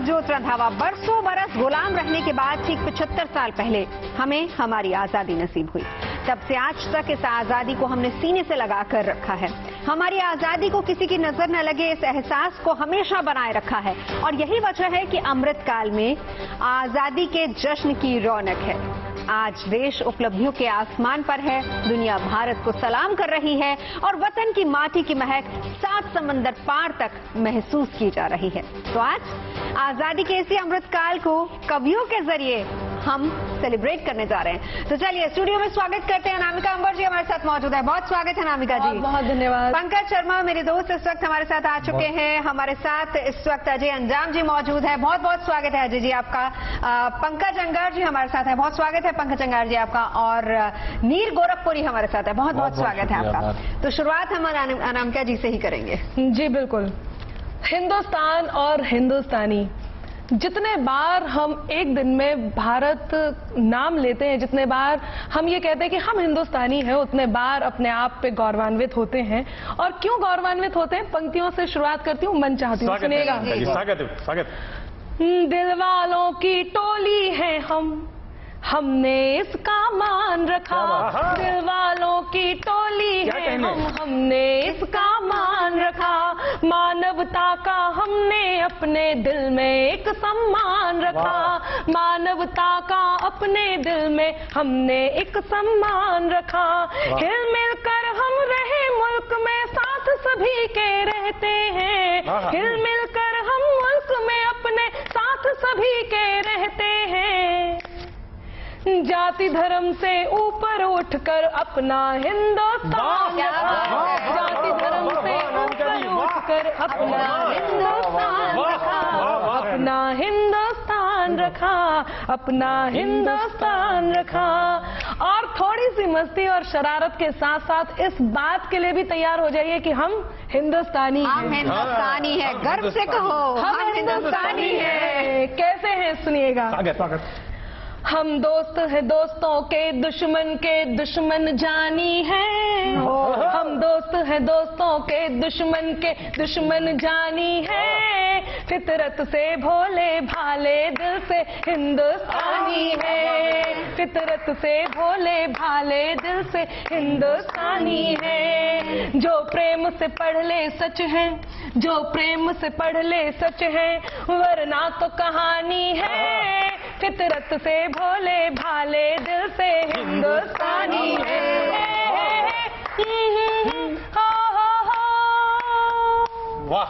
नवजोत रंधावा, बरसों बरस गुलाम रहने के बाद ठीक 75 साल पहले हमें हमारी आजादी नसीब हुई। तब से आज तक इस आजादी को हमने सीने से लगा कर रखा है। हमारी आजादी को किसी की नजर न लगे, इस एहसास को हमेशा बनाए रखा है। और यही वजह है कि अमृत काल में आजादी के जश्न की रौनक है। आज देश उपलब्धियों के आसमान पर है, दुनिया भारत को सलाम कर रही है और वतन की माटी की महक 7 समंदर पार तक महसूस की जा रही है। तो आज आजादी के इसी अमृत काल को कवियों के जरिए हम सेलिब्रेट करने जा रहे हैं। तो चलिए स्टूडियो में स्वागत करते हैं। अनामिका अंबर जी हमारे साथ मौजूद है। बहुत स्वागत है अनामिका जी। बहुत धन्यवाद। पंकज शर्मा मेरे दोस्त इस वक्त हमारे साथ आ चुके हैं। हमारे साथ इस वक्त अजय अंजाम जी मौजूद है। बहुत बहुत स्वागत है अजय जी आपका। पंकज अंगार जी हमारे साथ है। बहुत स्वागत है पंकज अंगार जी आपका। और नीर गोरखपुरी हमारे साथ है। बहुत बहुत स्वागत है आपका। तो शुरुआत हम अनामिका जी से ही करेंगे। जी बिल्कुल। हिंदुस्तान और हिंदुस्तानी, जितने बार हम एक दिन में भारत नाम लेते हैं, जितने बार हम ये कहते हैं कि हम हिंदुस्तानी हैं, उतने बार अपने आप पे गौरवान्वित होते हैं। और क्यों गौरवान्वित होते हैं, पंक्तियों से शुरुआत करती हूँ, मन चाहती हूँ, सुनिएगा। स्वागत। दिल वालों की टोली है हमने इसका मान रखा। दिल वालों की टोली है हमने इसका मान रखा। मानवता का हमने अपने दिल में एक सम्मान रखा। मानवता का अपने दिल में हमने एक सम्मान रखा। हिल मिलकर हम रहे मुल्क में, साथ सभी के रहते हैं। हिल मिलकर हम मुल्क में अपने साथ सभी के रहते हैं। जाति धर्म से ऊपर उठकर अपना हिंदुस्तान रखा। जाति धर्म से ऊपर उठकर अपना हिंदुस्तान रखा। अपना हिंदुस्तान रखा। अपना हिंदुस्तान रखा। और थोड़ी सी मस्ती और शरारत के साथ साथ इस बात के लिए भी तैयार हो जाइए कि हम हिंदुस्तानी हैं। हम हिंदुस्तानी है, गर्व से कहो हम हिंदुस्तानी हैं। कैसे हैं सुनिएगा। हम दोस्त है दोस्तों के दुश्मन जानी है। हम दोस्त है दोस्तों के दुश्मन जानी है। फितरत से भोले भाले दिल से हिंदुस्तानी है। फितरत से भोले भाले दिल से हिंदुस्तानी है। जो प्रेम से पढ़ ले सच है, जो प्रेम से पढ़ ले सच है, वरना तो कहानी है। फितरत से भोले भाले दिल से हिंदुस्तानी है। वाह।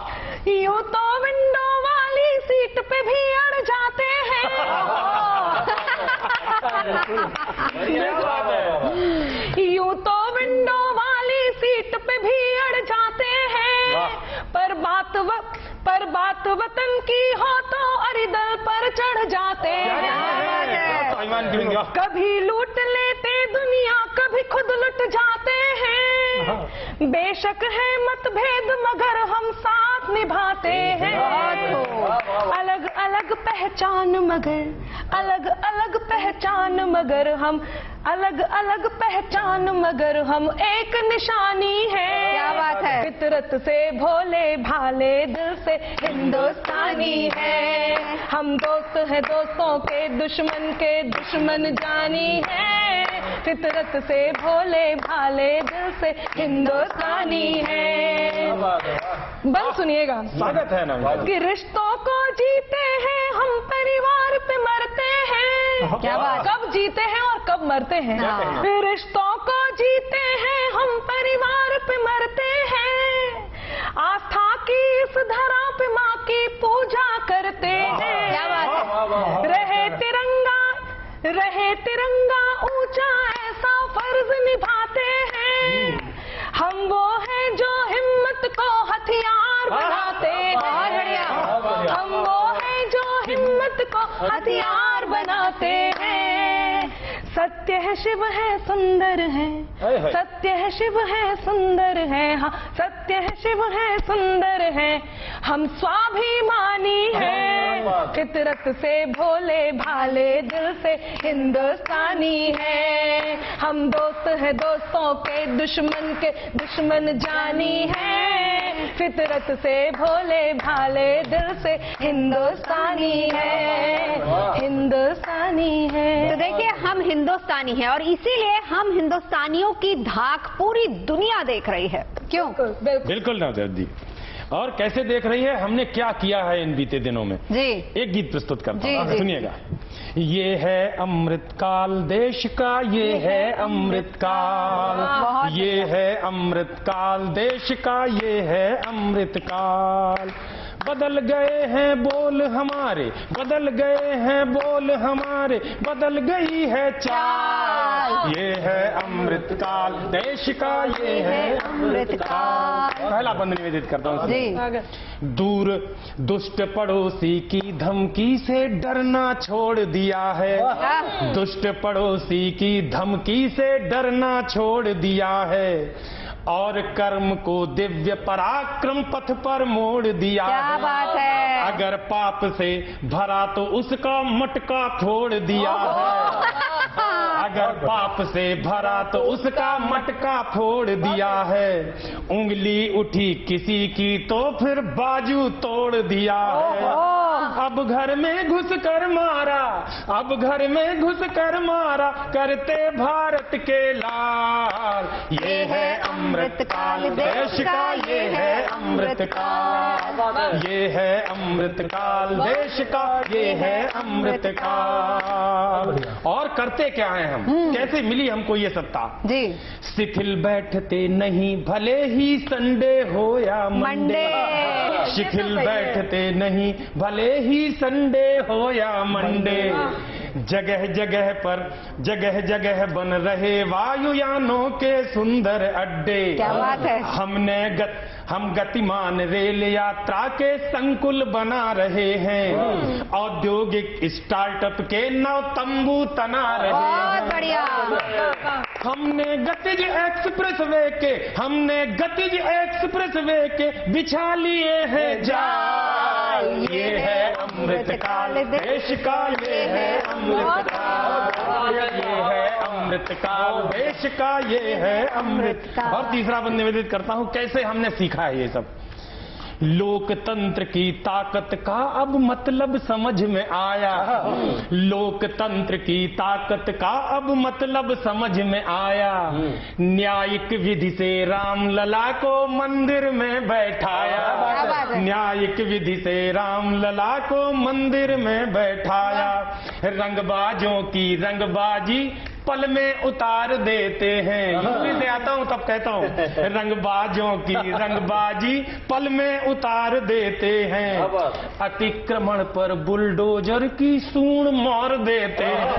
यूं तो विंडो वाली सीट पे भी अड़ जाते हैं। यूं तो विंडो वाली सीट पे भी अड़ जाते हैं। पर बात वतन की हो तो अरिदल पर चढ़ जाते हैं। कभी लूट लेते दुनिया, कभी खुद लुट जाते हैं। बेशक है मतभेद मगर हम साथ निभाते हैं। अलग अलग पहचान मगर हम अलग अलग पहचान मगर हम एक निशानी है। क्या बात है। फितरत से भोले भाले दिल से हिंदुस्तानी है। हम दोस्त है दोस्तों के दुश्मन जानी है। फितरत से भोले भाले दिल से हिंदुस्तानी है। बल सुनिएगा। स्वागत है ना। कि रिश्तों को जीते हैं हम, परिवार पे मरते हैं। क्या बात। कब जीते हैं और कब मरते हैं। रिश्तों को जीते हैं हम, परिवार पे मरते हैं। आस्था की इस धरा पे माँ की पूजा करते हैं। क्या बात है। रहे तिरंगा ऊंचा, ऐसा फर्ज निभाते हैं। हम वो हैं जो हिम्मत को हथियार बनाते हैं। हम वो हैं जो हिम्मत को हथियार बनाते हैं। सत्य है शिव है सुंदर है। सत्य है शिव है सुंदर है। हाँ सत्य है शिव है सुंदर है। हम स्वाभिमानी हैं। फितरत से भोले भाले दिल से हिंदुस्तानी है। हम दोस्त है दोस्तों के दुश्मन जानी है। फितरत से भोले भाले दिल से हिंदुस्तानी है, हिंदुस्तानी है। तो देखिए, हम हिंदुस्तानी हैं और इसीलिए हम हिंदुस्तानियों की धाक पूरी दुनिया देख रही है। क्यों? बिल्कुल नवजोत जी। और कैसे देख रही है, हमने क्या किया है इन बीते दिनों में। जी, एक गीत प्रस्तुत करता जी, हूं, जी। सुनिएगा। ये है अमृत काल देश का, ये है अमृत काल, बहुत ये है अमृत काल देश का, ये है अमृत काल। बदल गए हैं बोल हमारे, बदल गए हैं बोल हमारे, बदल गई है चाल। ये है अमृत काल देश का, ये है अमृत काल। पहला बंद निवेदित करता हूँ। जी। दूर दुष्ट पड़ोसी की धमकी से डरना छोड़ दिया है, दुष्ट पड़ोसी की धमकी से डरना छोड़ दिया है, और कर्म को दिव्य पराक्रम पथ पर मोड़ दिया क्या है। बात है। अगर पाप से भरा तो उसका मटका फोड़ दिया है, अगर पाप से भरा तो उसका मटका फोड़ दिया है, उंगली उठी किसी की तो फिर बाजू तोड़ दिया है। अब घर में घुस कर मारा, अब घर में घुस कर मारा, करते भारत के लाल। ये है अमृत काल देश का, ये है अमृत काल, ये है अमृत काल देश का, ये है अमृत काल। और करते क्या है हम, कैसे मिली हमको ये सत्ता? जी। शिथिल बैठते नहीं भले ही संडे हो या मंडे, शिथिल बैठते नहीं भले ही संडे हो या मंडे, जगह जगह बन रहे वायुयानों के सुंदर अड्डे। क्या बात है। हम गतिमान रेल यात्रा के संकुल बना रहे हैं, औद्योगिक स्टार्टअप के नव तंबू तना रहे हैं। बहुत बढ़िया। हमने गतिज एक्सप्रेस वे के बिछा लिए हैं जाल। ये है अमृत काल देश का, ये है अमृत काल, ये है अमृत काल देश का, ये है अमृत काल। और तीसरा बंद निवेदित करता हूँ, कैसे हमने सीखा है ये सब। लोकतंत्र की ताकत का अब मतलब समझ में आया, लोकतंत्र की ताकत का अब मतलब समझ में आया, न्यायिक विधि से रामलला को मंदिर में बैठाया, न्यायिक विधि से रामलला को मंदिर में बैठाया, रंगबाजों की रंगबाजी पल में उतार देते हैं। यूपी से आता हूँ तब कहता हूँ, रंगबाजों की रंगबाजी पल में उतार देते हैं, अतिक्रमण पर बुलडोजर की सूंड मार देते हैं,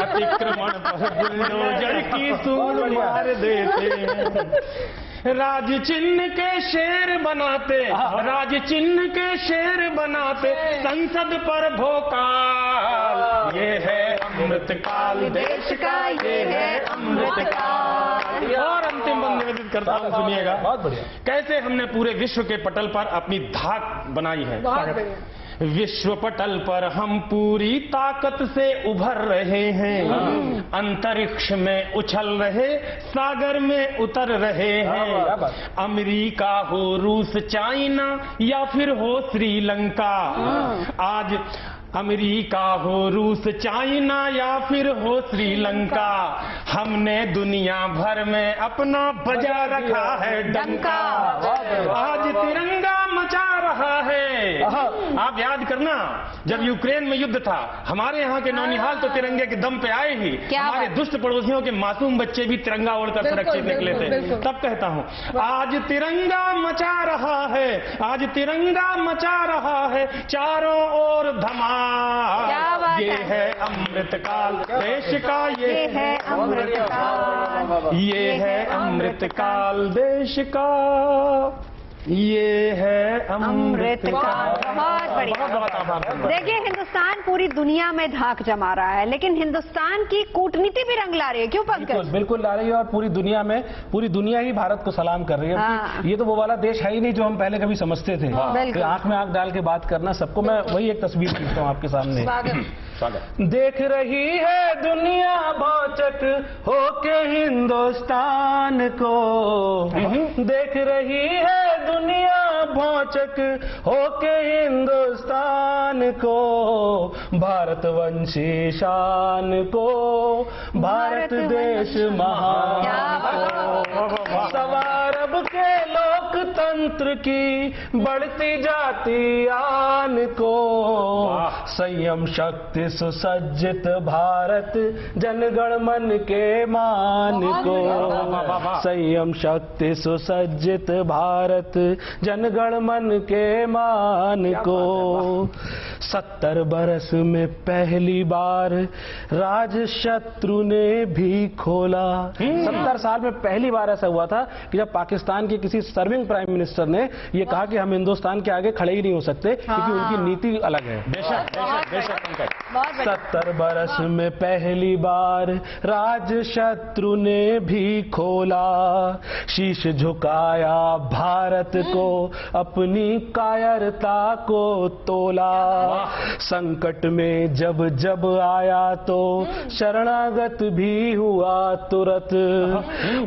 अतिक्रमण पर बुलडोजर की सूंड मार देते हैं। राज चिन्ह के शेर बनाते, राज चिन्ह के शेर बनाते, संसद पर भोकाल। ये है अमृत काल देश का, ये है अमृत काल। और अंतिम बंद निवेदित करता हूँ, सुनिएगा। बहुत बढ़िया। कैसे हमने पूरे विश्व के पटल पर अपनी धाक बनाई है। विश्व पटल पर हम पूरी ताकत से उभर रहे हैं, अंतरिक्ष में उछल रहे, सागर में उतर रहे हैं। अमेरिका हो, रूस, चाइना या फिर हो श्रीलंका, आज अमेरिका हो, रूस, चाइना या फिर हो श्रीलंका, हमने दुनिया भर में अपना बजा रखा है डंका। आज तिरंगा मचा रहा है। आप याद करना, जब यूक्रेन में युद्ध था, हमारे यहाँ के नौनिहाल तो तिरंगे के दम पे आए ही, हमारे दुष्ट पड़ोसियों के मासूम बच्चे भी तिरंगा ओढ़कर सुरक्षित निकले थे। तब कहता हूँ, आज तिरंगा मचा रहा है, आज तिरंगा मचा रहा है, चारों ओर धमाल। ये है अमृत काल देश का, ये है अमृत काल, ये है अमृत काल देश का, ये है अमृत काल। बहुत बढ़िया। देखिए, हिंदुस्तान पूरी दुनिया में धाक जमा रहा है, लेकिन हिंदुस्तान की कूटनीति भी रंग ला रही है। क्यों पंकज? बिल्कुल ला रही है, और पूरी दुनिया में पूरी दुनिया ही भारत को सलाम कर रही है। हाँ। ये तो वो वाला देश है ही नहीं जो हम पहले कभी समझते थे। बिल्कुल। आंख में आंख डाल के बात करना, सबको मैं वही एक तस्वीर खींचता हूँ आपके सामने। स्वागत। देख रही है दुनिया भौचक होके हिंदुस्तान को, देख रही है दुनिया भौचक होके हिंदुस्तान को, भारतवंशी शान को, भारत देश महान को, सवारब के लोकतंत्र की बढ़ती जाती आन को, संयम शक्ति सुसज्जित भारत जनगण मन के मान को, संयम शक्ति सुसज्जित भारत जनगण मन के मान को, 70 बरस में पहली बार राज शत्रु ने भी खोला। 70 साल में पहली बार ऐसा हुआ था कि जब पाकिस्तान के किसी सर्विंग प्राइम मिनिस्टर ने ये कहा कि हम हिंदुस्तान के आगे खड़े ही नहीं हो सकते क्योंकि उनकी नीति अलग है। बेशक बेशक बेशक पंकज। 70 बरस में पहली बार राज शत्रु ने भी खोला, शीश झुकाया भारत को, अपनी कायरता को तोला, संकट में जब जब आया तो शरणागत भी हुआ तुरंत,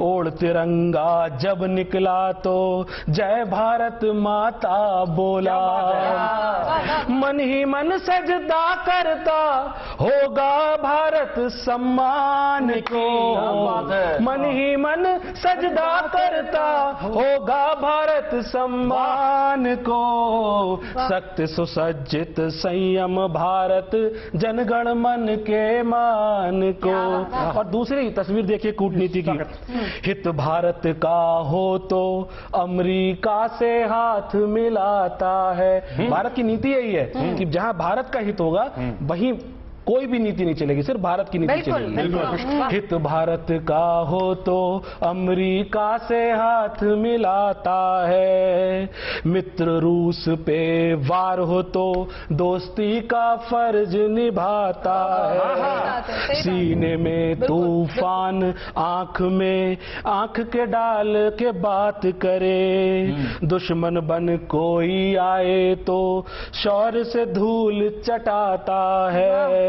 ओढ़ तिरंगा जब निकला तो जय भारत माता बोला, मन ही मन सजदा करता होगा भारत सम्मान को, मन ही मन सजदा करता होगा भारत सम्मान को, सख्त सुसज्जित संयम भारत जनगण मन के मान को। और दूसरी तस्वीर देखिए कूटनीति की, हित भारत का हो तो अमेरिका से हाथ मिलाता है। भारत की नीति यही है कि जहां भारत का हित होगा वहीं कोई भी नीति नहीं चलेगी, सिर्फ भारत की नीति चलेगी। हित भारत का हो तो अमेरिका से हाथ मिलाता है, मित्र रूस पे वार हो तो दोस्ती का फर्ज निभाता है, सीने में तूफान आंख में आंख के डाल के बात करे, दुश्मन बन कोई आए तो शौर्य से धूल चटाता है,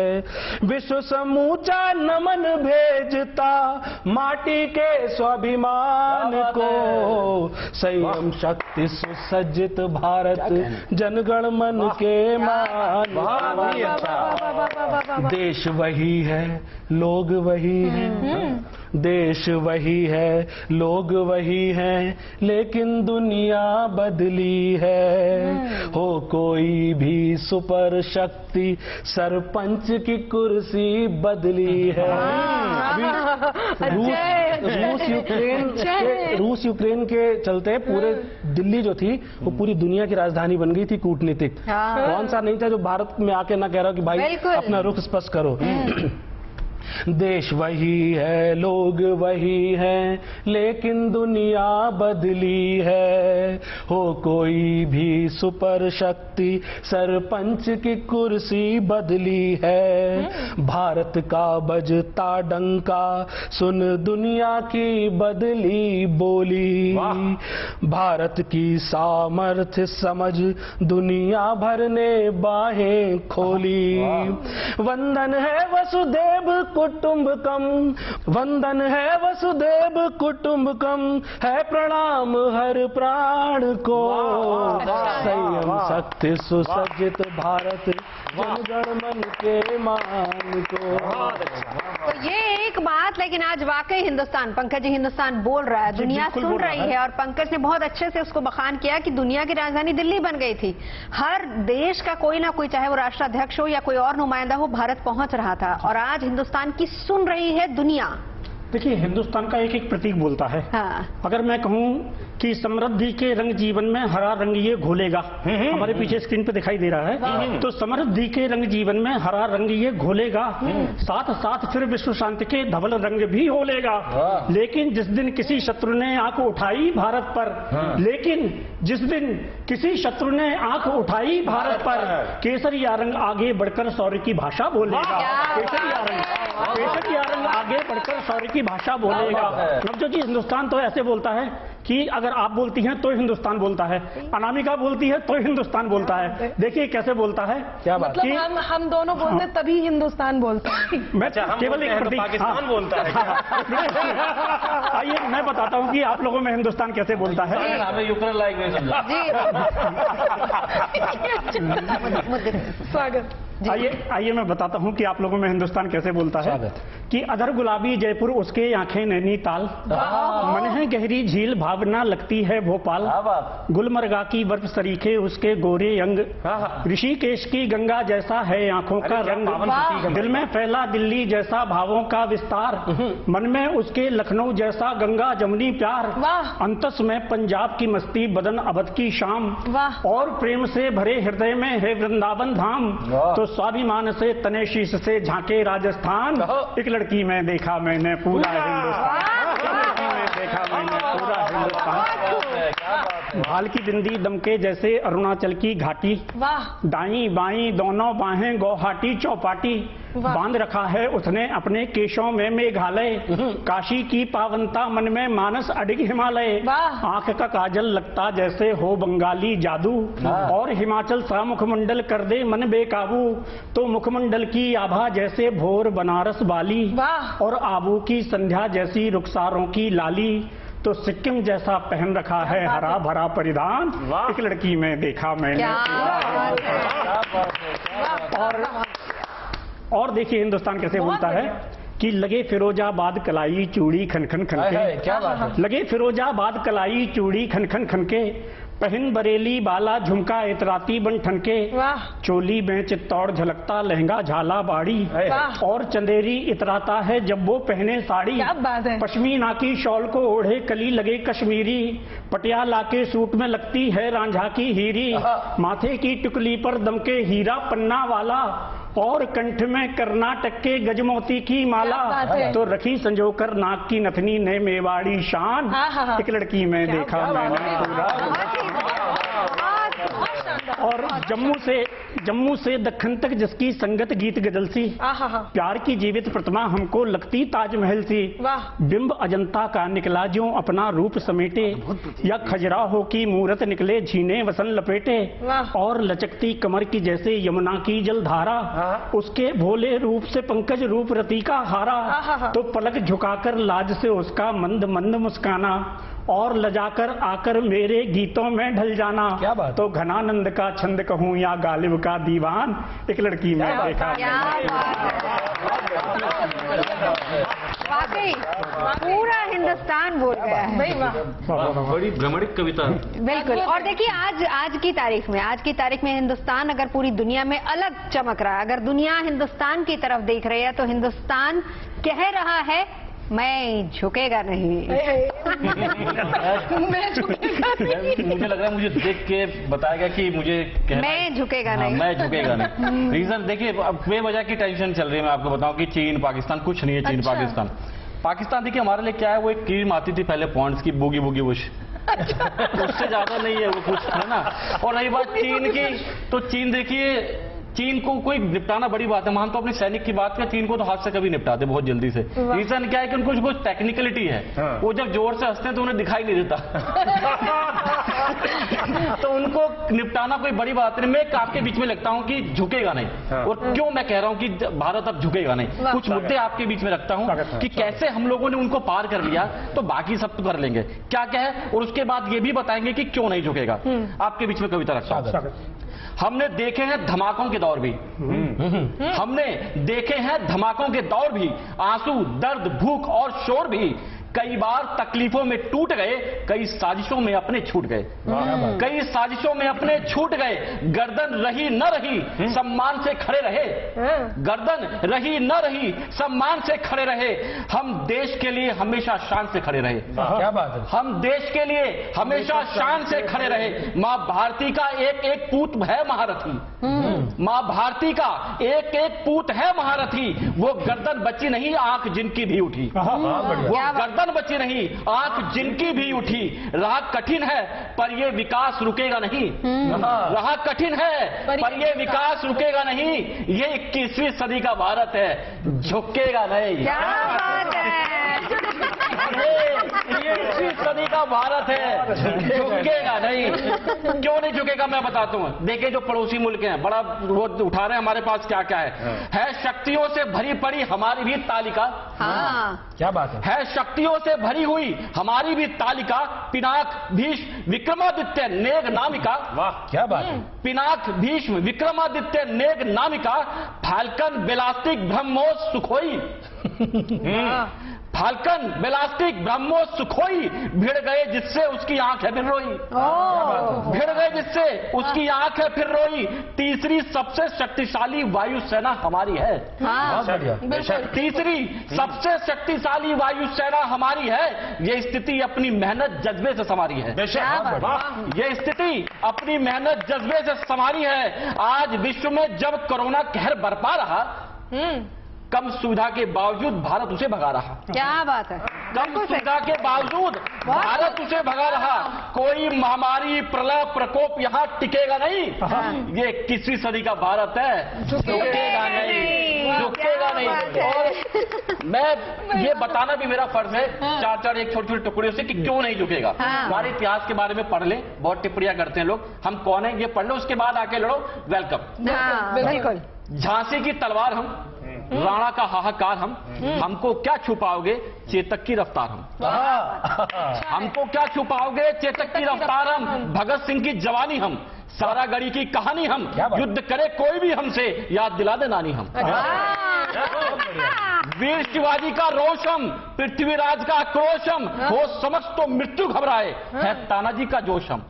विश्व समूचा नमन भेजता माटी के स्वाभिमान को, संयम शक्ति सुसज्जित भारत जनगण मन के मान। देश वही है लोग वही हैं, देश वही है लोग वही हैं, लेकिन दुनिया बदली है, हो कोई भी सुपर शक्ति सरपंच की कुर्सी बदली है। रूस यूक्रेन के चलते पूरे दिल्ली जो थी वो पूरी दुनिया की राजधानी बन गई थी कूटनीतिक। कौन सा नहीं था जो भारत में आके ना कह रहा कि भाई अपना रुख स्पष्ट करो। देश वही है लोग वही हैं, लेकिन दुनिया बदली है, हो कोई भी सुपर शक्ति सरपंच की कुर्सी बदली है, भारत का बजता डंका सुन दुनिया की बदली बोली, भारत की सामर्थ्य समझ दुनिया भर ने बाहें खोली, वंदन है वसुदेव कुटुंबकम, वंदन है वसुदेव कुटुंबकम, है प्रणाम हर प्राण को, संयम शक्ति सुसज्जित भारत जनगण मन के मान को। तो ये एक बात, लेकिन आज वाकई हिंदुस्तान, पंकज जी, हिंदुस्तान बोल रहा है, दुनिया सुन रही है। और पंकज ने बहुत अच्छे से उसको बखान किया कि दुनिया की राजधानी दिल्ली बन गई थी, हर देश का कोई ना कोई, चाहे वो राष्ट्राध्यक्ष हो या कोई और नुमाइंदा हो, भारत पहुंच रहा था। और आज हिंदुस्तान की सुन रही है दुनिया। देखिए, हिंदुस्तान का एक एक प्रतीक बोलता है। हाँ। अगर मैं कहूं कि समृद्धि के रंग जीवन में हरा रंग ये घोलेगा, हमारे पीछे स्क्रीन पे दिखाई दे रहा है, तो समृद्धि के रंग जीवन में हरा रंग ये घोलेगा, साथ साथ फिर विश्व शांति के धवल रंग भी होलेगा। लेकिन जिस दिन किसी शत्रु ने आंख उठाई भारत पर, लेकिन जिस दिन किसी शत्रु ने आंख उठाई भारत पर, केसरिया रंग आगे बढ़कर शौर्य की भाषा बोलेगा। केसरिया रंग आगे बढ़कर शौर्य की भाषा बोलेगा। नवजोत जी, हिंदुस्तान तो ऐसे बोलता है कि अगर आप बोलती हैं तो हिंदुस्तान बोलता है, अनामिका बोलती है तो हिंदुस्तान बोलता है। देखिए कैसे बोलता है। क्या बात मतलब हम दोनों बोलते तभी हिंदुस्तान बोलता है। मैं केवल एक प्रतीक, पाकिस्तान बोलता है। आइए मैं बताता हूँ कि आप लोगों में हिंदुस्तान कैसे बोलता है। हमें यूक्रेन लाइक नहीं समझा। स्वागत। आइए मैं बताता हूँ कि आप लोगों में हिंदुस्तान कैसे बोलता है। कि अधर गुलाबी जयपुर उसके आंखें नैनीताल, मन है गहरी झील भावना लगती है भोपाल, गुलमर्गा की बर्फ सरीखे उसके गोरे अंग, ऋषिकेश की गंगा जैसा है आंखों का रंग, दिल में फैला दिल्ली जैसा भावों का विस्तार, मन में उसके लखनऊ जैसा गंगा जमुनी प्यार, अंतस में पंजाब की मस्ती बदन अवध की शाम, और प्रेम से भरे हृदय में है वृंदावन धाम, तो स्वाभिमान से तने शीश से झांके राजस्थान, एक लड़की में देखा मैंने पूरा हिंदुस्तान, देखा मैंने पूरा हिंदुस्तान, भाल की बिंदी दमके जैसे अरुणाचल की घाटी, दाई बाई दोनों बाहें गौहाटी चौपाटी, बांध रखा है उसने अपने केशों में मेघालय, काशी की पावनता मन में मानस अडिग हिमालय, आंख का काजल लगता जैसे हो बंगाली जादू, और हिमाचल सा मुखमंडल कर दे मन बेकाबू, तो मुखमंडल की आभा जैसे भोर बनारस बाली, और आबू की संध्या जैसी रुखसारों की लाली, तो सिक्किम जैसा पहन रखा है हरा भरा परिधान, एक लड़की में देखा मैंने। और देखिए हिंदुस्तान कैसे बोलता है कि लगे फिरोजाबाद कलाई चूड़ी खन खन खन के, क्या बात है। लगे फिरोजाबाद कलाई चूड़ी खन खन खन के, पहन बरेली बाला झुमका इतराती बन ठनके, चोली में चित्तौड़ झलकता लहंगा झाला बाड़ी, और चंदेरी इतराता है जब वो पहने साड़ी, पश्मीना की शॉल को ओढ़े कली लगे कश्मीरी, पटियाला के सूट में लगती है रांझा की हीरी, माथे की टुकली पर दमके हीरा पन्ना वाला, और कंठ में कर्नाटक के गजमोती की माला, तो रखी संजोकर नाक की नथनी ने मेवाड़ी शान, एक लड़की में देखा मैंने पूरा। और जम्मू से दक्खन तक जिसकी संगत गीत गजल सी, प्यार की जीवित प्रतिमा हमको लगती ताजमहल सी, बिंब अजंता का निकला जो अपना रूप समेटे, या खजुराहो की मूरत निकले झीने वसन लपेटे, और लचकती कमर की जैसे यमुना की जलधारा, उसके भोले रूप से पंकज रूप रति का हारा, तो पलक झुकाकर लाज से उसका मंद मंद मुस्काना, और लजाकर आकर मेरे गीतों में ढल जाना, क्या बात। तो घनानंद का छंद कहूँ या गालिब का दीवान, एक लड़की में देखा। वाकई पूरा हिंदुस्तान बोल गया है। बड़ी भ्रमणिक कविता। बिल्कुल। और देखिए आज की तारीख में हिंदुस्तान अगर पूरी दुनिया में अलग चमक रहा है, अगर दुनिया हिंदुस्तान की तरफ देख रही है, तो हिंदुस्तान कह रहा है मैं झुकेगा नहीं। मैं झुकेगा नहीं। मुझे लग रहा है, मुझे देख के बताएगा कि मुझे मैं झुकेगा नहीं। मैं झुकेगा नहीं। रीजन देखिए, अब बेवजह की टेंशन चल रही है। मैं आपको बताऊं कि चीन पाकिस्तान कुछ नहीं है। चीन पाकिस्तान देखिए हमारे लिए क्या है, वो एक क्रीम आती थी पहले पॉइंट्स की, बूगी बूगी बुश, उससे ज्यादा नहीं है वो कुछ, है ना। और रही बात चीन की, तो चीन देखिए, चीन को कोई निपटाना बड़ी बात है। मान तो अपनी सैनिक की बात करें, चीन को तो हाथ से कभी निपटाते बहुत जल्दी से। रीजन क्या है कि उनको कुछ टेक्निकलिटी है। वो जब जोर से हंसते हैं तो उन्हें दिखाई नहीं देता। तो उनको निपटाना कोई बड़ी बात नहीं। मैं आपके बीच में लगता हूं कि झुकेगा नहीं। और क्यों मैं कह रहा हूं कि भारत अब झुकेगा नहीं, कुछ मुद्दे आपके बीच में रखता हूं कि कैसे हम लोगों ने उनको पार कर लिया, तो बाकी सब तो कर लेंगे। क्या क्या है, और उसके बाद ये भी बताएंगे कि क्यों नहीं झुकेगा। आपके बीच में कविता रखता हूं। हमने देखे हैं धमाकों के दौर भी, हमने देखे हैं धमाकों के दौर भी, आंसू दर्द भूख और शोर भी, कई बार तकलीफों में टूट गए, कई साजिशों में अपने छूट गए, कई साजिशों में अपने छूट गए। गर्दन रही न रही सम्मान से खड़े रहे, गर्दन रही न रही सम्मान से खड़े रहे। हम देश के लिए हमेशा शान से खड़े रहे। क्या बात है। हम देश के लिए हमेशा शान से खड़े रहे। माँ भारती का एक एक पूत है महारथी, माँ भारती का एक एक पूत है महारथी। वो गर्दन बची नहीं, आंख जिनकी भी उठी, वो गर्दन बची नहीं, आंख जिनकी भी उठी। राह कठिन है पर ये विकास रुकेगा नहीं, राह कठिन है पर ये विकास रुकेगा नहीं। ये 21वीं सदी का भारत है, झुकेगा नहीं। क्या बात है। ये 21वीं सदी का भारत है, झुकेगा नहीं। क्यों नहीं झुकेगा मैं बताता हूँ। देखिए जो पड़ोसी मुल्क हैं बड़ा वो उठा रहे हैं हमारे पास क्या क्या है शक्तियों से भरी पड़ी हमारी भी तालिका। हाँ क्या बात है शक्तियों से भरी हुई हमारी भी तालिका, पिनाक भीष्म विक्रमादित्य नेग नामिका। वाह क्या बात है। Pinaka Bhishma Vikramaditya Nag Namica, Falcon ballistic BrahMos Sukhoi. Falcon ballistic BrahMos Sukhoi, भिड़ गए जिससे उसकी आंख है फिर रोई। भिड़ गए जिससे उसकी आंख है फिर रोई। तीसरी सबसे शक्तिशाली वायुसेना हमारी है। हाँ तीसरी सबसे शक्तिशाली वायुसेना हमारी है। ये स्थिति अपनी मेहनत जज्बे से संवारी है। ये स्थिति अपनी मेहनत जज्बे से संवारी है। आज विश्व में जब कोरोना कहर बरपा रहा, कम सुविधा के बावजूद भारत उसे भगा रहा। क्या बात है। कम सुविधा के बावजूद भारत उसे भगा रहा। कोई महामारी प्रलय प्रकोप यहाँ टिकेगा नहीं। ये 21वीं सदी का भारत है, झुकेगा नहीं, झुकेगा नहीं। और मैं ये बताना भी मेरा फर्ज है चार चार एक छोटी छोटी टुकड़ियों से कि क्यों नहीं झुकेगा। हमारे इतिहास के बारे में पढ़ ले, बहुत टिप्पणियां करते हैं लोग, हम कौन है ये पढ़ लो, उसके बाद आके लड़ो। वेलकम। बिल्कुल। झांसी की तलवार हम, राणा का हाहाकार हम, हमको क्या छुपाओगे चेतक की रफ्तार हम। हमको क्या छुपाओगे चेतक की रफ्तार हम, भगत सिंह की जवानी हम, सारागढ़ी की कहानी हम, युद्ध करे कोई भी हमसे याद दिला दे नानी हम। वीर शिवाजी का रोष हम, पृथ्वीराज का आक्रोश हम, हो समझ तो मृत्यु घबराए, है तानाजी का जोश हम।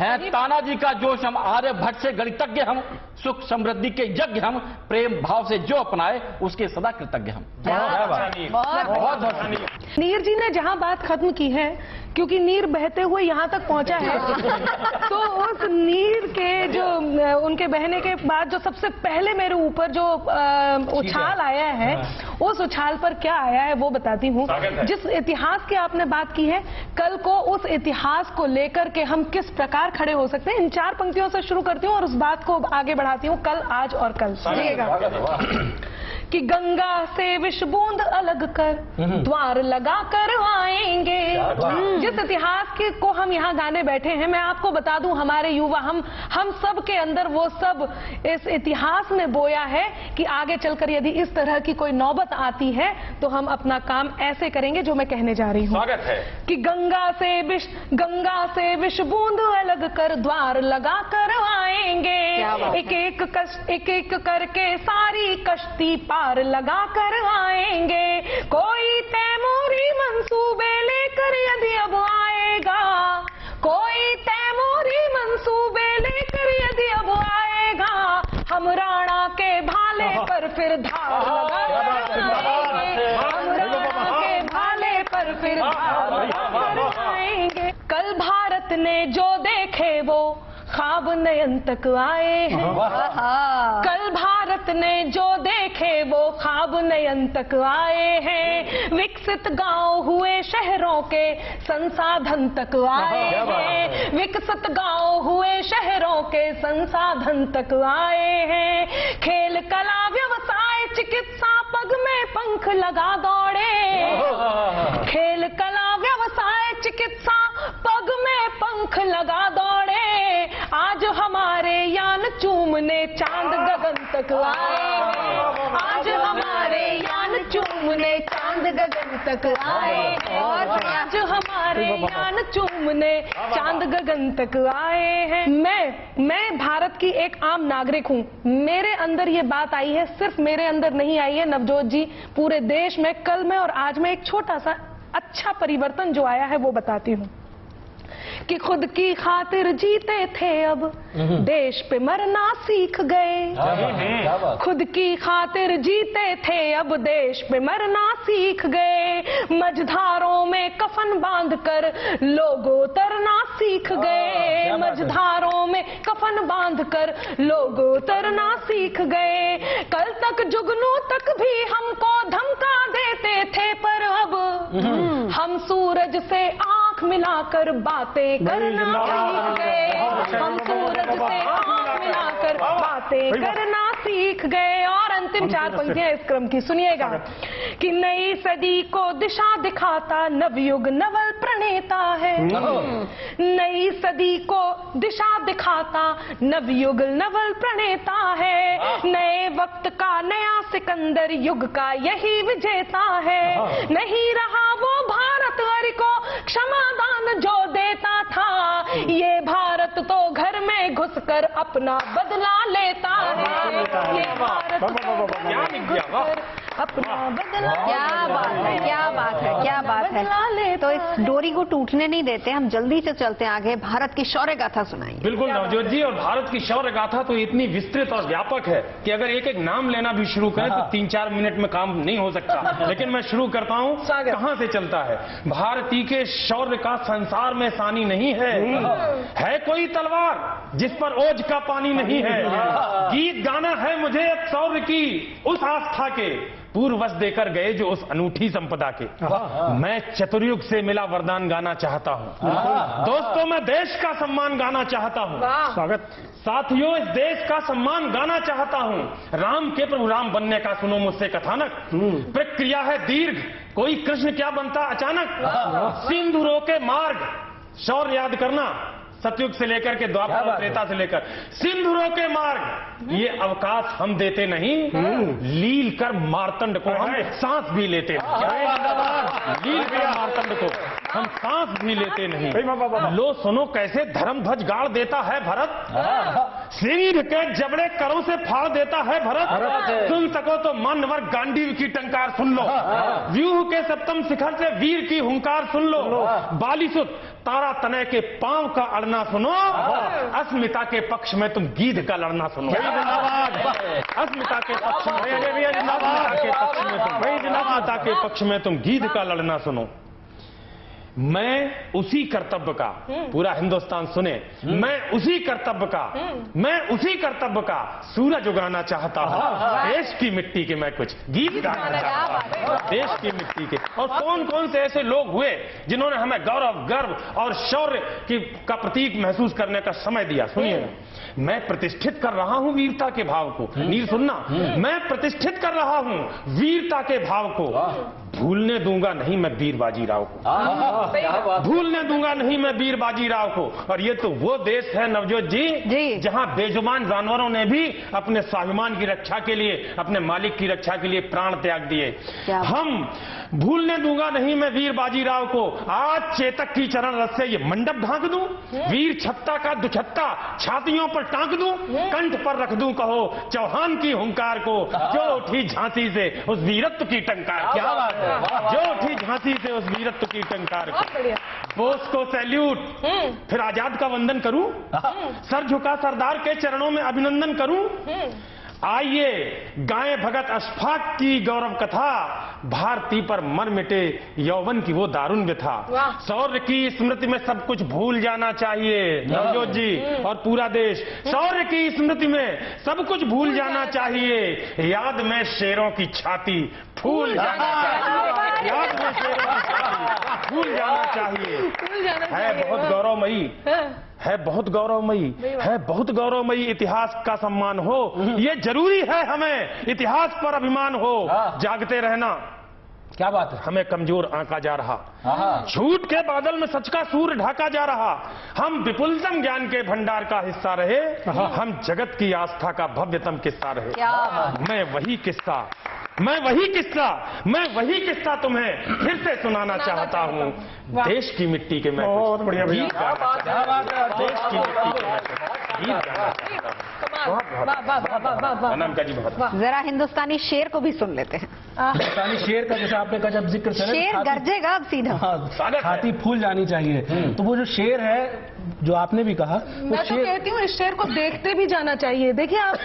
है तानाजी का जोश हम, आर्यभट्ट से गणितज्ञ हम, सुख समृद्धि के यज्ञ हम, प्रेम भाव से जो अपनाए उसके सदा कृतज्ञ हम। बहुत नीर जी ने जहां बात खत्म की है, क्योंकि नीर बहते हुए यहाँ तक पहुंचा है, तो उस नीर के जो उनके बहने के बाद जो सबसे पहले मेरे ऊपर जो उछाल आया है, उस उछाल पर क्या आया है वो बताती हूँ। जिस इतिहास की आपने बात की है, कल को उस इतिहास को लेकर के हम किस प्रकार खड़े हो सकते हैं, इन 4 पंक्तियों से शुरू करती हूँ और उस बात को आगे बढ़ाती हूँ। कल, आज और कल कि गंगा से विष बूंद अलग कर द्वार लगा कर आएंगे। जिस इतिहास के को हम यहाँ गाने बैठे हैं, मैं आपको बता दूं, हमारे युवा हम सब के अंदर वो सब इस इतिहास में बोया है कि आगे चलकर यदि इस तरह की कोई नौबत आती है तो हम अपना काम ऐसे करेंगे जो मैं कहने जा रही हूँ। स्वागत है। कि गंगा से विष बूंद अलग कर द्वार लगा कर आएंगे, एक एक करके सारी कश्ती पार लगा कर आएंगे। कोई तैमूरी मंसूबे लेकर यदि अब आएगा, कोई तैमूरी मंसूबे लेकर यदि अब आएगा, हम राणा के भाले पर फिर धार लगा कर आएंगे, हम राणा के भाले पर फिर धार लगा कर आएंगे। कल भारत ने जो देखे वो ख्वाब नयन तक आए हैं। कल भारत ने जो देखे वो ख्वाब नयन तक आए हैं। विकसित गांव हुए शहरों के संसाधन तक आए हैं। विकसित गांव हुए शहरों के संसाधन तक आए हैं। खेल कला व्यवसाय चिकित्सा पग में पंख लगा दौड़े। खेल कला व्यवसाय चिकित्सा पग में पंख लगा दौड़े। आज हमारे यान चूमने चांद गगन तक आए हैं। आज हमारे यान चूमने चांद गगन तक आए हैं। आज हमारे यान चूमने चांद गगन तक आए हैं। मैं भारत की एक आम नागरिक हूँ। मेरे अंदर ये बात आई है, सिर्फ मेरे अंदर नहीं आई है नवजोत जी, पूरे देश में कल में और आज में एक छोटा सा अच्छा परिवर्तन जो आया है वो बताती हूँ। कि खुद की खातिर जीते थे अब देश पे मरना सीख गए। खुद की खातिर जीते थे अब देश पे मरना सीख गए। मझधारों में कफन बांधकर लोग उतरना सीख गए। मझधारों में कफन बांधकर लोग उतरना सीख गए। कल तक जुगनू तक भी हमको धमका देते थे, पर अब हम सूरज से आंख मिलाकर बातें करना सीख गए। हम सूरज से आंख मिलाकर बातें बातें करना सीख गए। और अंतिम 4 पंक्तियां इस क्रम की सुनिएगा कि नई सदी को दिशा दिखाता नवयुग नवल प्रणेता है। नई सदी को दिशा दिखाता नवयुग नवल प्रणेता है। नए वक्त का नया सिकंदर युग का यही विजेता है। नहीं रहा वो भारत हर को क्षमादान जो देता था। ये भारत तो घर में घुसकर अपना बदला लेता है। ये भारत तो घर में घुसकर अपना बदला। क्या बात है, क्या बात है, क्या बात है। तो इस डोरी को टूटने नहीं देते, हम जल्दी से चलते हैं आगे। भारत की शौर्य गाथा सुनाइए। बिल्कुल नवजोत जी, और भारत की शौर्य गाथा तो इतनी विस्तृत और व्यापक है कि अगर एक एक नाम लेना भी शुरू करें तो 3-4 मिनट में काम नहीं हो सकता। लेकिन मैं शुरू करता हूं, कहां से चलता है। भारती के शौर्य का संसार में सानी नहीं है कोई तलवार जिस पर ओज का पानी नहीं है। गीत गाना है मुझे शौर्य की उस आस्था के पूर्वज देकर गए जो उस अनूठी संपदा के। मैं चतुर्युग से मिला वरदान गाना चाहता हूँ। दोस्तों, मैं देश का सम्मान गाना चाहता हूँ। स्वागत साथियों, इस देश का सम्मान गाना चाहता हूँ। राम के प्रभु राम बनने का सुनो मुझसे कथानक। प्रक्रिया है दीर्घ, कोई कृष्ण क्या बनता अचानक। सिंधुरों के मार्ग शौर्य याद करना, सतयुग से लेकर के द्वापर और त्रेता से लेकर सिंधुरों के मार्ग। ये अवकाश हम देते नहीं, लील कर मार्तंड को हम सांस भी लेते नहीं। लील कर मार्तंड को हम सांस भी लेते नहीं। लो सुनो कैसे धर्म ध्वज गाड़ देता है भरत। सिंह के जबड़े करों से फाड़ देता है भरत। सुन सको तो मान्यवर गांडीव की टंकार सुन लो। व्यूह के सप्तम शिखर से वीर की हुंकार सुन लो। बालीसुत तारा तनय के पांव का अड़ना सुनो। अस्मिता के पक्ष में तुम गीध का लड़ना सुनो। अस्मिता के पक्ष के पक्ष में तुम गीध का लड़ना सुनो। मैं उसी कर्तव्य का, पूरा हिंदुस्तान सुने, मैं उसी कर्तव्य का सूरज उगाना चाहता हूँ। देश की मिट्टी के मैं कुछ गीत गाना चाहता हूँ। देश की मिट्टी के। और कौन कौन से ऐसे लोग हुए जिन्होंने हमें गौरव, गर्व और शौर्य का प्रतीक महसूस करने का समय दिया। सुनिए, मैं प्रतिष्ठित कर रहा हूं वीरता के भाव को। नील सुनना, मैं प्रतिष्ठित कर रहा हूं वीरता के भाव को। भूलने दूंगा नहीं मैं वीर बाजीराव को। भूलने दूंगा नहीं मैं वीर बाजीराव को। और ये तो वो देश है नवजोत जी जहां बेजुबान जानवरों ने भी अपने स्वाभिमान की रक्षा के लिए, अपने मालिक की रक्षा के लिए प्राण त्याग दिए। हम भूलने दूंगा नहीं मैं वीर बाजीराव को। आज चेतक की चरण रस से ये मंडप ढांक दूं, वीर छत्ता का दुछत्ता छातियों पर टांक दूं, कंठ पर रख दूं कहो चौहान की हुंकार को। जो उठी झांसी से उस वीरत्व की टंकार। क्या बात है। जो उठी झांसी से उस वीरत्व की टंकार को। बोस को सैल्यूट, फिर आजाद का वंदन करूं, सर झुका सरदार के चरणों में अभिनंदन करूं। आइए गाएं भगत अशफाक की गौरव कथा। भारती पर मर मिटे यौवन की वो दारुण व्यथा। शौर्य की स्मृति में सब कुछ भूल जाना चाहिए नवजोत जी और पूरा देश। शौर्य की स्मृति में सब कुछ भूल जाना चाहिए। याद में शेरों की छाती फूल जाना चाहिए। याद में शेरों की छाती फूल जाना चाहिए। है बहुत गौरवमयी, है बहुत गौरवमयी, है बहुत गौरवमयी। इतिहास का सम्मान हो, ये जरूरी है हमें। इतिहास पर अभिमान हो, जागते रहना। क्या बात है। हमें कमजोर आंका जा रहा, झूठ के बादल में सच का सूर्य ढाका जा रहा। हम विपुलतम ज्ञान के भंडार का हिस्सा रहे, हम जगत की आस्था का भव्यतम किस्सा रहे। मैं वही किस्सा तुम्हें फिर से सुनाना चाहता हूँ। देश की मिट्टी के मैं देश की मिट्टी के जरा हिंदुस्तानी शेर को भी सुन लेते हैं। हिंदुस्तानी शेर का जैसे आपने कहा जब जिक्र चले, शेर गरजेगा अब सीधा। छाती फूल जानी चाहिए। तो वो जो शेर है जो आपने भी कहा, मैं तो कहती हूँ इस शेर को देखते भी जाना चाहिए। देखिए आप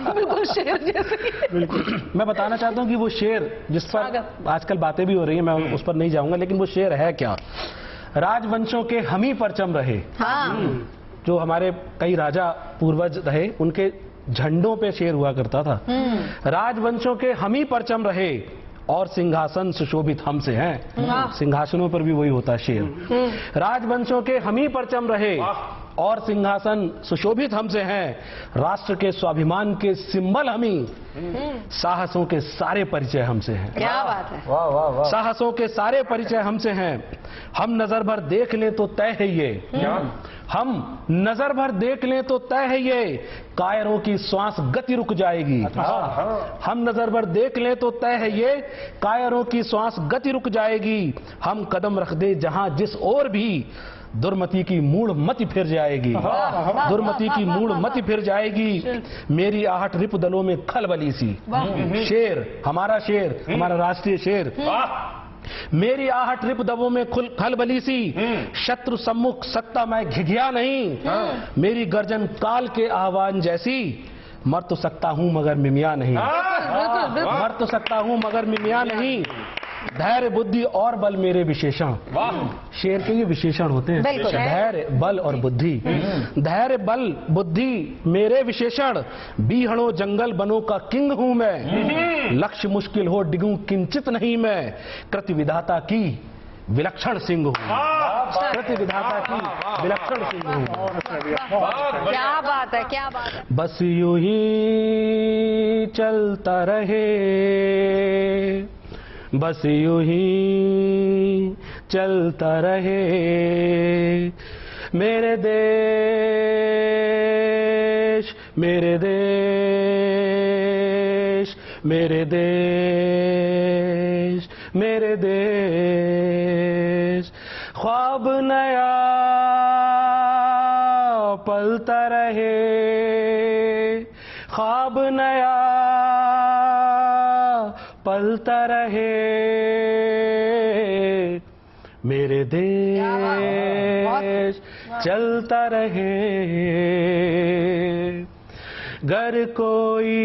बिल्कुल शेर जैसे। बिल्कुल। मैं बताना चाहता हूँ कि वो शेर जिस पर आजकल बातें भी हो रही है, मैं उस पर नहीं जाऊंगा, लेकिन वो शेर है क्या। राजवंशों के हम ही परचम रहे। जो हमारे कई राजा पूर्वज रहे उनके झंडों पे शेर हुआ करता था। राजवंशों के हम ही परचम रहे और सिंहासन सुशोभित हमसे हैं। सिंहासनों पर भी वही होता है शेर। राजवंशों के हम ही परचम रहे और सिंहासन सुशोभित हमसे हैं। राष्ट्र के स्वाभिमान के सिंबल हम ही, साहसों के सारे परिचय हमसे हैं। क्या बात है। वाह वाह वाह। साहसों के सारे परिचय हमसे हैं। हम नजर भर देख लें तो तय है ये, हम नजर भर देख लें तो तय है ये, कायरों की श्वास गति रुक जाएगी। हम नजर भर देख लें तो तय है ये, कायरों की श्वास गति रुक जाएगी। हम कदम रख दे जहां जिस ओर भी, दुर्मति की मूढ़ मति फिर जाएगी। दुर्मति की मूढ़ मति फिर जाएगी। मेरी आहट रिपुदलों में खलबली सी। शेर, हमारा राष्ट्रीय शेर। मेरी आहट रिपुदलों में खलबली सी, शत्रु सम्मुख सत्ता मैं घिघिया नहीं। मेरी गर्जन काल के आह्वान जैसी, मर तो सकता हूं मगर मिमिया नहीं। मर तो सकता हूं मगर मिमिया नहीं। धैर्य बुद्धि और बल मेरे विशेषण। शेर के ये विशेषण होते हैं, धैर्य बल और बुद्धि। धैर्य बल बुद्धि मेरे विशेषण, बीहड़ों जंगल बनों का किंग हूं मैं। लक्ष्य मुश्किल हो डिगूं किंचित नहीं मैं, कृति विधाता की विलक्षण सिंह हूँ। कृति विधाता की विलक्षण सिंह हूँ। क्या बात है, क्या बात है। बस यूं ही चलता रहे, बस यूं ही चलता रहे, मेरे देश मेरे देश मेरे देश मेरे देश। ख्वाब नया पलता रहे, ख्वाब नया पलता रहे, मेरे देश चलता रहे। गर कोई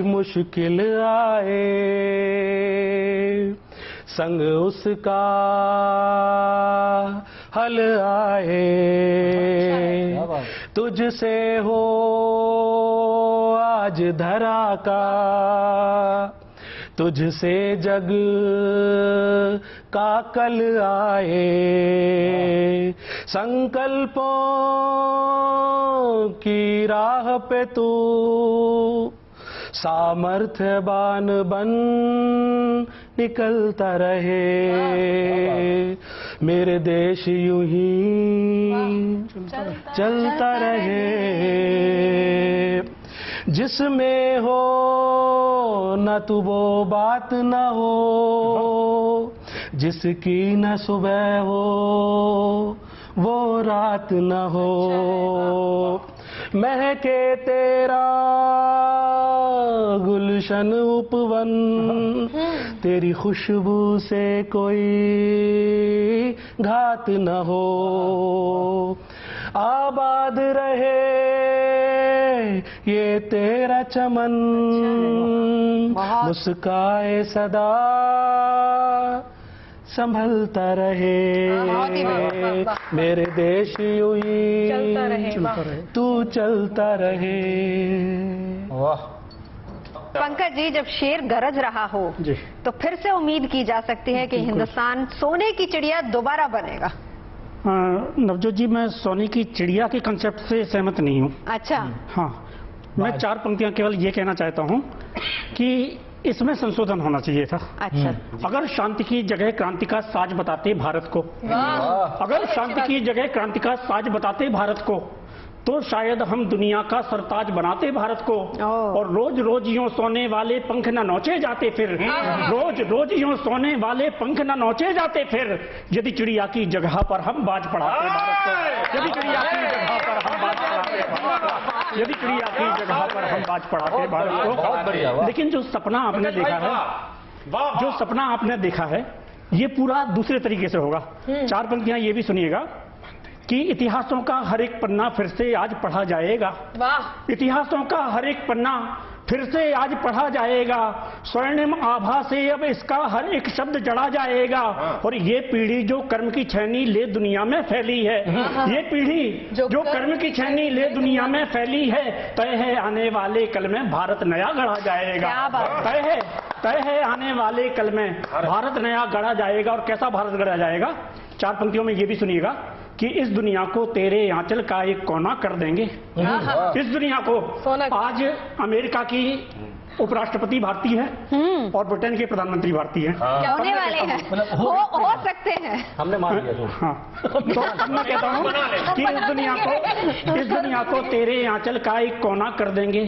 मुश्किल आए, संग उसका हल आए। तुझसे हो आज धरा का, तुझसे जग का कल आए। संकल्पों की राह पे तू सामर्थ्यवान बन निकलता रहे, मेरे देश यूं ही चलता रहे। जिसमें हो न तू वो बात न हो, जिसकी न सुबह हो वो रात न हो। महके तेरा गुलशन उपवन, तेरी खुशबू से कोई घात न हो। आबाद रहे ये तेरा चमन, मुस्काए सदा संभलता रहे, मेरे देश यूं ही चलता रहे, तू चलता रहे। वाह। पंकज जी, जब शेर गरज रहा हो जी, तो फिर से उम्मीद की जा सकती है कि हिंदुस्तान सोने की चिड़िया दोबारा बनेगा। नवजोत जी, मैं सोने की चिड़िया के कंसेप्ट से सहमत नहीं हूँ। अच्छा। हाँ, मैं 4 पंक्तियां केवल ये कहना चाहता हूँ कि इसमें संशोधन होना चाहिए था। अच्छा। अगर शांति की जगह क्रांति का साज बताते भारत को, अगर शांति की जगह क्रांति का साज बताते भारत को, तो शायद हम दुनिया का सरताज बनाते भारत को। और रोज रोज यूं सोने वाले पंख न नोचे जाते फिर, रोज रोज यूं सोने वाले पंख न नोचे जाते फिर, यदि चिड़िया की जगह पर हम बाज पढ़ाते भारत को, यदि चिड़िया की जगह पर हम बाज पढ़ाते भारत को, यदि चिड़िया की जगह पर हम बाज पढ़ाते भारत को। लेकिन जो सपना आपने देखा है, जो सपना आपने देखा है, ये पूरा दूसरे तरीके से होगा। 4 पंक्तियां ये भी सुनिएगा कि इतिहासों का हर एक पन्ना फिर से आज पढ़ा जाएगा। वाह। इतिहासों का हर एक पन्ना फिर से आज पढ़ा जाएगा, स्वर्णिम आभा से अब इसका हर एक शब्द जड़ा जाएगा। और ये पीढ़ी जो कर्म की छैनी ले दुनिया में फैली है, ये पीढ़ी जो कर्म की छैनी ले दुनिया में फैली है, तय है आने वाले कल में भारत नया गढ़ा जाएगा। तय है आने वाले कल में भारत नया गढ़ा जाएगा। और कैसा भारत गढ़ा जाएगा? 4 पंक्तियों में ये भी सुनिएगा कि इस दुनिया को तेरे आंचल का एक कोना कर देंगे। इस दुनिया को आज अमेरिका की उपराष्ट्रपति भारतीय है और ब्रिटेन के प्रधानमंत्री भारतीय हैं। होने वाले हैं, हो सकते हैं। हमने मान लिया। हाँ, तो अब मैं कहता हूँ कि इस दुनिया को तेरे आंचल का एक कोना कर देंगे,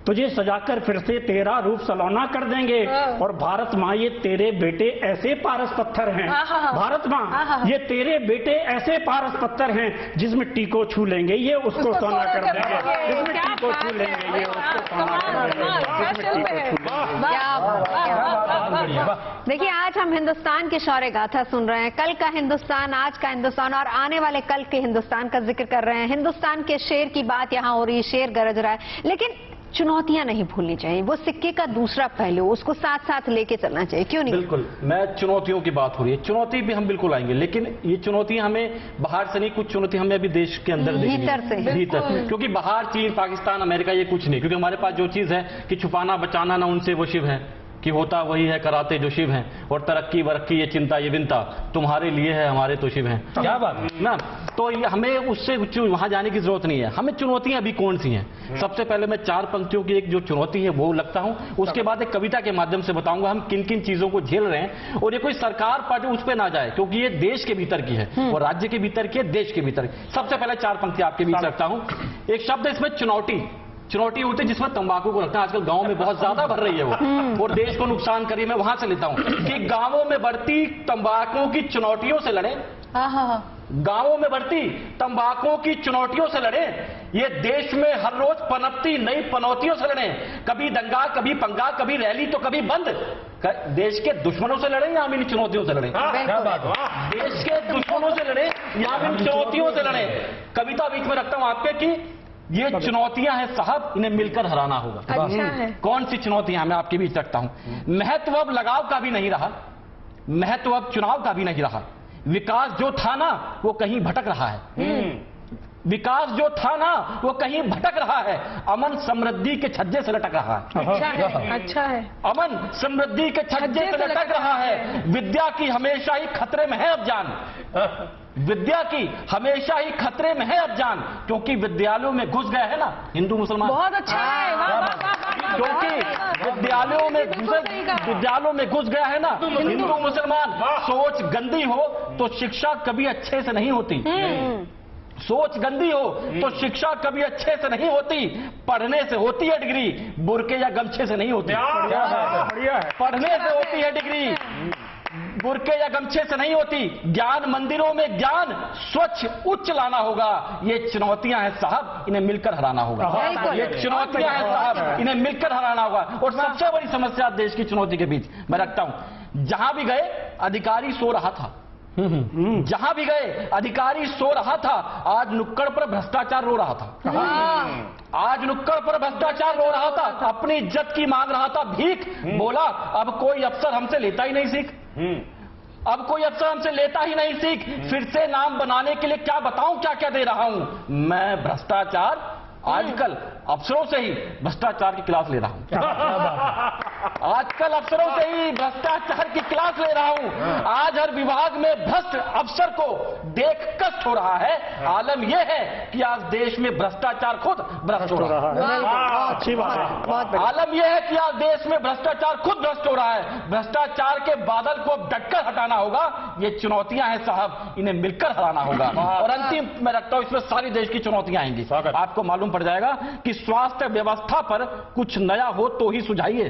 तुझे सजाकर फिर से तेरा रूप सलोना कर देंगे। और भारत माँ ये तेरे बेटे ऐसे पारस पत्थर हैं, भारत माँ ये तेरे बेटे ऐसे पारस पत्थर हैं, जिस मिट्टी को छू लेंगे ये उसको सोना कर देंगे, जिस मिट्टी को छू लेंगे ये उसको सोना कर देंगे। देखिए, आज हम हिंदुस्तान की शौर्य गाथा सुन रहे हैं, कल का हिंदुस्तान, आज का हिंदुस्तान और आने वाले कल के हिंदुस्तान का जिक्र कर रहे हैं। हिंदुस्तान के शेर की बात यहाँ हो रही है, शेर गरज रहा है, लेकिन चुनौतियां नहीं भूलनी चाहिए। वो सिक्के का दूसरा पहलू, उसको साथ साथ लेके चलना चाहिए, क्यों नहीं? बिल्कुल, मैं चुनौतियों की बात हो रही है, चुनौती भी हम बिल्कुल आएंगे, लेकिन ये चुनौती हमें बाहर से नहीं, कुछ चुनौती हमें अभी देश के अंदर भीतर से, भीतर, क्योंकि बाहर चीन, पाकिस्तान, अमेरिका ये कुछ नहीं, क्योंकि हमारे पास जो चीज है कि छुपाना बचाना ना उनसे वो शिव है, कि होता वही है कराते जो शिव हैं, और तरक्की वरक्की ये चिंता ये विंता तुम्हारे लिए है हमारे तो शिव हैं। क्या बात ना, तो ये हमें उससे वहां जाने की जरूरत नहीं है। हमें चुनौतियां अभी कौन सी हैं? सबसे पहले मैं 4 पंक्तियों की एक जो चुनौती है वो लगता हूं, उसके बाद एक कविता के माध्यम से बताऊंगा हम किन किन चीजों को झेल रहे हैं, और ये कोई सरकार पार्टी उस पर ना जाए, क्योंकि ये देश के भीतर की है और राज्य के भीतर की है, देश के भीतर। सबसे पहले 4 पंक्ति आपके बीच रखता हूं। एक शब्द इसमें चुनौती होती है, जिसमें तंबाकू को रखना आजकल गांव में बहुत ज्यादा बढ़ रही है वो, और देश को नुकसान करिए। मैं वहां से लेता हूं कि गांवों में बढ़ती तंबाकू की चुनौतियों से लड़े, गांवों में बढ़ती तंबाकू की चुनौतियों से लड़े, ये देश में हर रोज पनपती नई पनौतियों से लड़े, कभी दंगा, कभी पंगा, कभी रैली तो कभी बंद। देश के दुश्मनों से लड़े या हम इन चुनौतियों से लड़े? देश के दुश्मनों से लड़े या हम इन चुनौतियों से लड़े? कविता बीच में रखता हूं आपके कि ये चुनौतियां हैं साहब, इन्हें मिलकर हराना होगा। अच्छा है। कौन सी चुनौतियां मैं आपके बीच रखता हूं। महत्व अब लगाव का भी नहीं रहा, महत्व अब चुनाव का भी नहीं रहा, विकास जो था ना वो कहीं भटक रहा है, विकास जो था ना वो कहीं भटक रहा है, अमन समृद्धि के छज्जे से लटक रहा है। अच्छा है। अमन समृद्धि के छज्जे से लटक रहा है, विद्या की हमेशा ही खतरे में है अब जान, विद्या की हमेशा ही खतरे में है अब जान, क्योंकि विद्यालयों में घुस गया है ना हिंदू मुसलमान। बहुत अच्छा है, वाह, वाह, वाह, वाह, क्योंकि विद्यालयों में घुस गया है ना हिंदू मुसलमान। सोच गंदी हो तो शिक्षा कभी अच्छे से नहीं होती, सोच गंदी हो तो शिक्षा कभी अच्छे से नहीं होती, पढ़ने से होती है डिग्री, बुरके या गमछे से नहीं होती। पढ़ने से होती है डिग्री, बुरके या गमछे से नहीं होती। ज्ञान मंदिरों में ज्ञान स्वच्छ उच्च लाना होगा। ये चुनौतियां हैं साहब, इन्हें मिलकर हराना होगा। ये चुनौतियां हैं साहब, इन्हें मिलकर हराना होगा। और सबसे बड़ी समस्या देश की चुनौती के बीच मैं रखता हूं, जहां भी गए अधिकारी सो रहा था, जहां भी गए अधिकारी सो रहा था, आज नुक्कड़ पर भ्रष्टाचार रो रहा था, आज नुक्कड़ पर भ्रष्टाचार रो रहा था, अपनी इज्जत की मांग रहा था भीख, बोला अब कोई अफसर हमसे लेता ही नहीं सीख, अब कोई अफसर हमसे लेता ही नहीं सीख, फिर से नाम बनाने के लिए क्या बताऊं क्या क्या दे रहा हूं मैं। भ्रष्टाचार आजकल अफसरों से ही भ्रष्टाचार की क्लास ले रहा हूं, आजकल अफसरों से ही भ्रष्टाचार की क्लास ले रहा हूं। आज हर विभाग में भ्रष्ट अफसर को देख कष्ट हो रहा है। आलम यह है कि आज देश में भ्रष्टाचार खुद भ्रष्ट हो रहा है। अच्छी बात है। आलम यह है कि आज देश में भ्रष्टाचार खुद भ्रष्ट हो रहा है। भ्रष्टाचार के बादल को डटकर हटाना होगा। ये चुनौतियां हैं साहब, इन्हें मिलकर हराना होगा। और अंतिम मैं रखता हूं, इसमें सारी देश की चुनौतियां आएंगी। आपको मालूम पड़ जाएगा कि स्वास्थ्य व्यवस्था पर कुछ नया हो तो ही सुझाइए,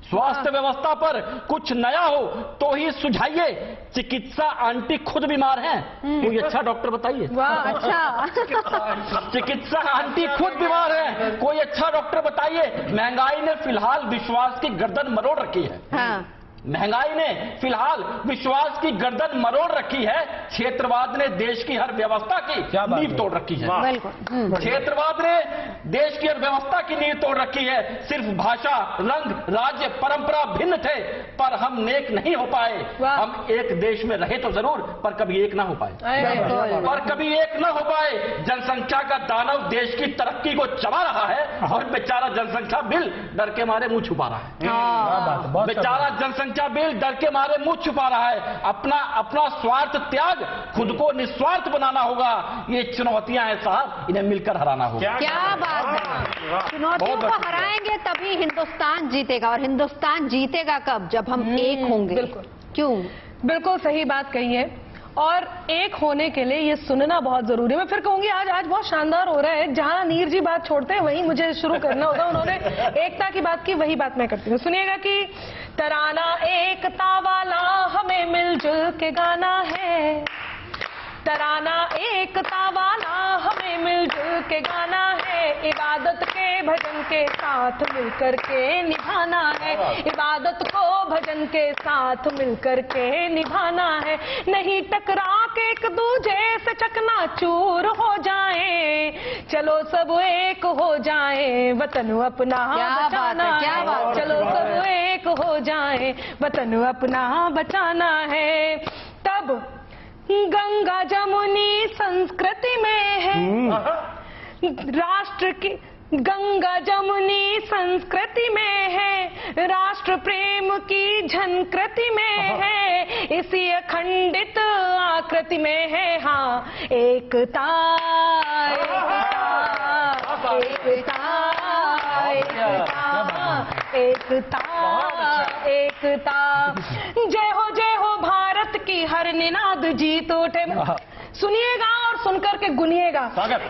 स्वास्थ्य व्यवस्था पर कुछ नया हो तो ही सुझाइए। चिकित्सा आंटी खुद बीमार हैं, कोई अच्छा डॉक्टर बताइए। अच्छा चिकित्सा आंटी खुद बीमार है, कोई अच्छा डॉक्टर बताइए। महंगाई ने फिलहाल विश्वास की गर्दन मरोड़ रखी है। हाँ। महंगाई ने फिलहाल विश्वास की गर्दन मरोड़ रखी है। क्षेत्रवाद ने देश की हर व्यवस्था की नींव तोड़ रखी है। क्षेत्रवाद ने देश की हर व्यवस्था की नींव तोड़ रखी है। सिर्फ भाषा, रंग, राज्य, परंपरा भिन्न थे, पर हम नेक नहीं हो पाए। हम एक देश में रहे तो जरूर, पर कभी एक ना हो पाए, पर कभी एक ना हो पाए। जनसंख्या का दानव देश की तरक्की को चबा रहा है और बेचारा जनसंख्या बिल डर के मारे मुंह छुपा रहा है। बेचारा जनसंख्या बच्चा बेल डर के मारे मुंह छुपा रहा है। अपना स्वार्थ त्याग, खुद को निस्वार्थ बनाना होगा। ये चुनौतियां हैं साहब, इन्हें मिलकर हराना होगा। क्या बात है। चुनौतियों को हराएंगे तभी हिंदुस्तान जीतेगा, और हिंदुस्तान जीतेगा कब? जब हम एक होंगे। बिल्कुल। क्यों? बिल्कुल सही बात कही है। और एक होने के लिए ये सुनना बहुत जरूरी है। मैं फिर कहूंगी आज बहुत शानदार हो रहा है। जहां नीर जी बात छोड़ते हैं वहीं मुझे शुरू करना होगा। उन्होंने एकता की बात की, वही बात मैं करती हूँ। सुनिएगा कि तराना एकता वाला हमें मिलजुल के गाना है, तराना एकता वाला हमें मिलजुल के गाना है, इबादत के भजन के साथ मिलकर के निभाना है, इबादत को भजन के साथ मिलकर के निभाना है, नहीं टकरा के एक दूजे से चकनाचूर हो जाए, चलो सब एक हो जाए, वतन अपना बचाना है, चलो सब एक हो जाए, वतन अपना बचाना है। तब गंगा जमुनी संस्कृति में है राष्ट्र की, गंगा जमुनी संस्कृति में है, राष्ट्र प्रेम की झनकृति में है, इसी अखंडित आकृति में है। हाँ, एकता एकता एकता एकता, जय हो भारत की हर निनाद जीत उठे। सुनिएगा और सुनकर के गुनिएगा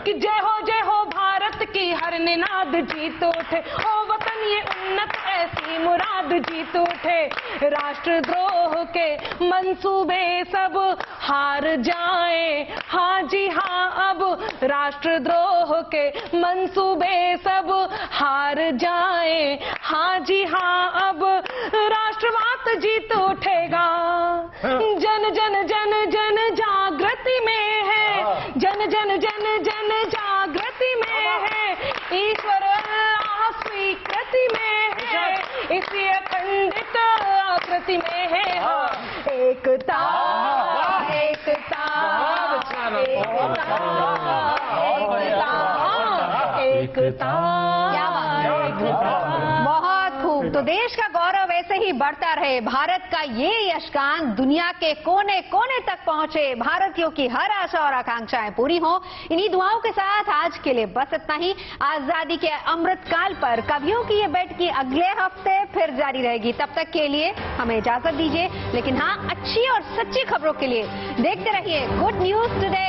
कि जय हो भारत की हर निनाद जीत उठे, ओ वतन ये उन्नत ऐसी मुराद जीत उठे, राष्ट्रद्रोह के मंसूबे सब हार जाए, हाँ जी हाँ, अब राष्ट्रद्रोह के मंसूबे सब हार जाए, हाँ जी हाँ, अब राष्ट्रवाद जीत उठेगा। जन जन जन जन जागृति में है, जन जन जन जन जागृति में है, ईश्वर अल्लाह स्वीकृति में है, इसी अखंडित आकृति में है। एकता एकता एकता एकता। बहुत खूब। तो देश का गौरव ऐसे ही बढ़ता रहे, भारत का ये यशगान दुनिया के कोने कोने तक पहुंचे, भारतीयों की हर आशा और आकांक्षाएं पूरी हों। इन्हीं दुआओं के साथ आज के लिए बस इतना ही। आजादी के अमृतकाल पर कवियों की ये बैठकी अगले हफ्ते फिर जारी रहेगी। तब तक के लिए हमें इजाजत दीजिए, लेकिन हाँ, अच्छी और सच्ची खबरों के लिए देखते रहिए गुड न्यूज टुडे।